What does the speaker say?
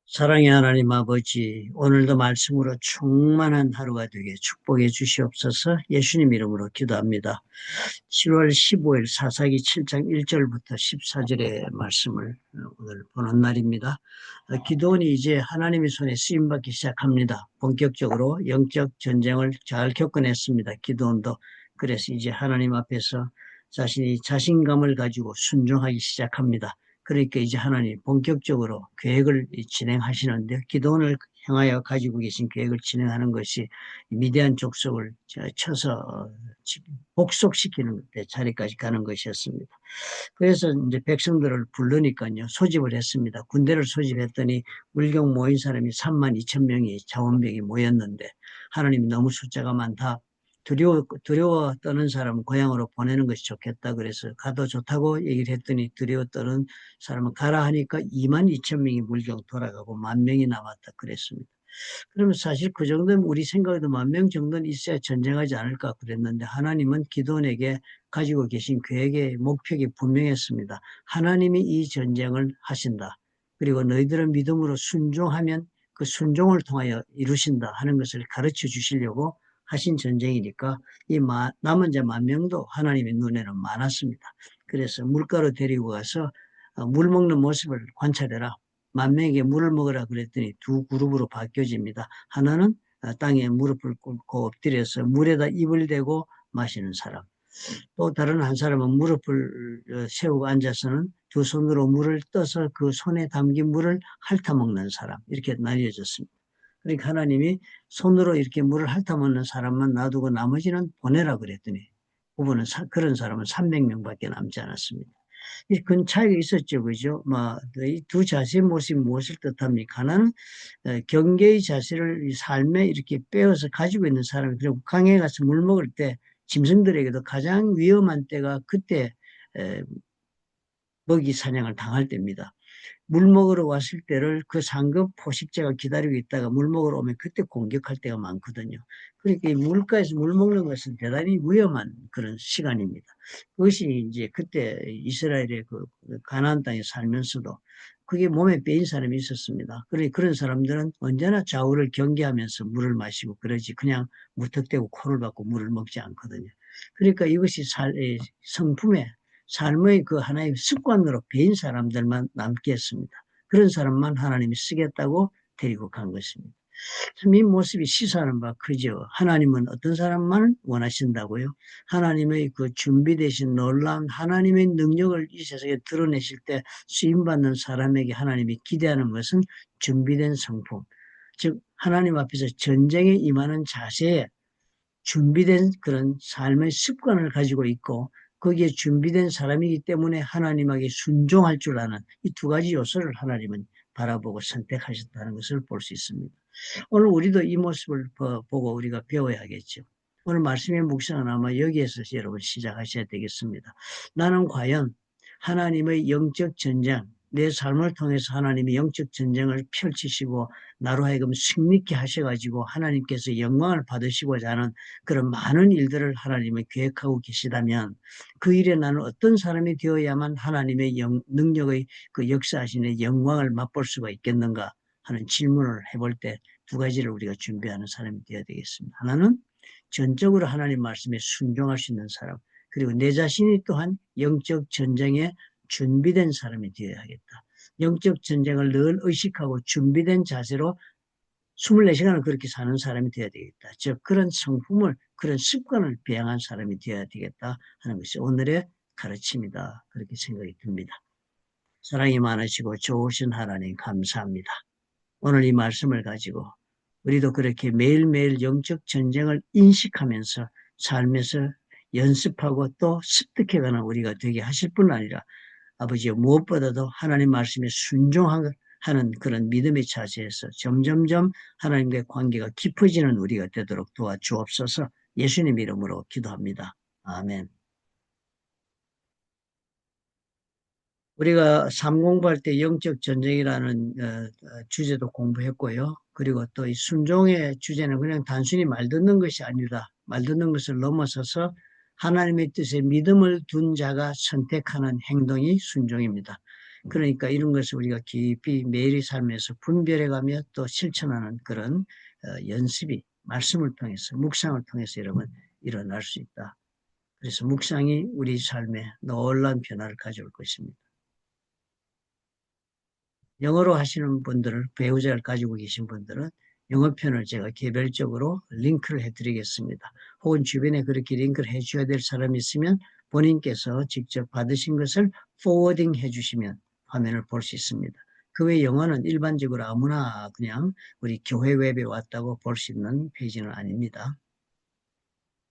사랑의 하나님 아버지, 오늘도 말씀으로 충만한 하루가 되게 축복해 주시옵소서. 예수님 이름으로 기도합니다. 7월 15일 사사기 7장 1절부터 14절의 말씀을 오늘 보는 날입니다. 기도원이 이제 하나님의 손에 쓰임받기 시작합니다. 본격적으로 영적 전쟁을 잘 겪어냈습니다. 기도원도. 그래서 이제 하나님 앞에서 자신이 자신감을 가지고 순종하기 시작합니다. 그러니까 이제 하나님 본격적으로 계획을 진행하시는데, 기도원을 향하여 가지고 계신 계획을 진행하는 것이 미디안 족속을 쳐서 복속시키는 데 자리까지 가는 것이었습니다. 그래서 이제 백성들을 부르니까요, 소집을 했습니다. 군대를 소집했더니 물경 모인 사람이 3만 2천 명이 자원병이 모였는데, 하나님이 너무 숫자가 많다. 두려워 떠는 사람은 고향으로 보내는 것이 좋겠다. 그래서 가도 좋다고 얘기를 했더니, 두려워 떠는 사람은 가라 하니까 2만 2천 명이 물경 돌아가고 1만 명이 남았다 그랬습니다. 그러면 사실 그 정도면 우리 생각에도 1만 명 정도는 있어야 전쟁하지 않을까 그랬는데, 하나님은 기도원에게 가지고 계신 계획의 목표가 분명했습니다. 하나님이 이 전쟁을 하신다. 그리고 너희들은 믿음으로 순종하면 그 순종을 통하여 이루신다 하는 것을 가르쳐 주시려고 하신 전쟁이니까, 이 남은 자 1만 명도 하나님의 눈에는 많았습니다. 그래서 물가로 데리고 가서 물 먹는 모습을 관찰해라. 1만 명에게 물을 먹으라 그랬더니 두 그룹으로 바뀌어집니다. 하나는 땅에 무릎을 꿇고 엎드려서 물에다 입을 대고 마시는 사람. 또 다른 한 사람은 무릎을 세우고 앉아서는 두 손으로 물을 떠서 그 손에 담긴 물을 핥아먹는 사람. 이렇게 나뉘어졌습니다. 그러니까 하나님이 손으로 이렇게 물을 핥아먹는 사람만 놔두고 나머지는 보내라 그랬더니, 그런 사람은 300명밖에 남지 않았습니다. 큰 차이가 있었죠. 그죠? 이두 자세의 모습이 무엇을 뜻합니까? 하나는 경계의 자세를 이 삶에 이렇게 빼어서 가지고 있는 사람이, 그리고 강에 가서 물 먹을 때 짐승들에게도 가장 위험한 때가 그때 먹이 사냥을 당할 때입니다. 물 먹으러 왔을 때를 그 상급 포식자가 기다리고 있다가 물 먹으러 오면 그때 공격할 때가 많거든요. 그러니까 이 물가에서 물 먹는 것은 대단히 위험한 그런 시간입니다. 그것이 이제 그때 이스라엘의 그 가나안 땅에 살면서도 그게 몸에 빼인 사람이 있었습니다. 그런 사람들은 언제나 좌우를 경계하면서 물을 마시고 그러지, 그냥 무턱대고 코를 박고 물을 먹지 않거든요. 그러니까 이것이 성품에, 삶의 그 하나의 습관으로 배인 사람들만 남겠습니다. 그런 사람만 하나님이 쓰겠다고 데리고 간 것입니다. 참 이 모습이 시사하는 바 크죠. 하나님은 어떤 사람만 원하신다고요? 하나님의 그 준비되신 놀라운 하나님의 능력을 이 세상에 드러내실 때 쓰임받는 사람에게 하나님이 기대하는 것은 준비된 성품. 즉 하나님 앞에서 전쟁에 임하는 자세에 준비된 그런 삶의 습관을 가지고 있고, 거기에 준비된 사람이기 때문에 하나님에게 순종할 줄 아는 이 두 가지 요소를 하나님은 바라보고 선택하셨다는 것을 볼 수 있습니다. 오늘 우리도 이 모습을 보고 우리가 배워야겠죠. 오늘 말씀의 묵상은 아마 여기에서 여러분 시작하셔야 되겠습니다. 나는 과연 하나님의 영적 전쟁, 내 삶을 통해서 하나님의 영적 전쟁을 펼치시고 나로 하여금 승리케 하셔가지고 하나님께서 영광을 받으시고자 하는 그런 많은 일들을 하나님이 계획하고 계시다면, 그 일에 나는 어떤 사람이 되어야만 하나님의 능력의 그 역사하시는 영광을 맛볼 수가 있겠는가 하는 질문을 해볼 때 두 가지를 우리가 준비하는 사람이 되어야 되겠습니다. 하나는 전적으로 하나님 말씀에 순종할 수 있는 사람, 그리고 내 자신이 또한 영적 전쟁에 준비된 사람이 되어야겠다. 영적 전쟁을 늘 의식하고 준비된 자세로 24시간을 그렇게 사는 사람이 되어야 되겠다. 즉 그런 성품을, 그런 습관을 배양한 사람이 되어야 되겠다 하는 것이 오늘의 가르침이다. 그렇게 생각이 듭니다. 사랑이 많으시고 좋으신 하나님 감사합니다. 오늘 이 말씀을 가지고 우리도 그렇게 매일매일 영적 전쟁을 인식하면서 삶에서 연습하고 또 습득해가는 우리가 되게 하실 뿐 아니라, 아버지 무엇보다도 하나님 말씀에 순종하는 그런 믿음의 자세에서 점점점 하나님과의 관계가 깊어지는 우리가 되도록 도와주옵소서. 예수님 이름으로 기도합니다. 아멘. 우리가 삶 공부할 때 영적 전쟁이라는 주제도 공부했고요. 그리고 또 이 순종의 주제는 그냥 단순히 말 듣는 것이 아니라, 말 듣는 것을 넘어서서 하나님의 뜻에 믿음을 둔 자가 선택하는 행동이 순종입니다. 그러니까 이런 것을 우리가 깊이 매일의 삶에서 분별해가며 또 실천하는 그런 연습이 말씀을 통해서 묵상을 통해서 여러분 일어날 수 있다. 그래서 묵상이 우리 삶에 놀라운 변화를 가져올 것입니다. 영어로 하시는 분들을 배우자를 가지고 계신 분들은 영어편을 제가 개별적으로 링크를 해드리겠습니다. 혹은 주변에 그렇게 링크를 해줘야 될 사람이 있으면 본인께서 직접 받으신 것을 포워딩 해주시면 화면을 볼 수 있습니다. 그 외 영어는 일반적으로 아무나 그냥 우리 교회 웹에 왔다고 볼 수 있는 페이지는 아닙니다.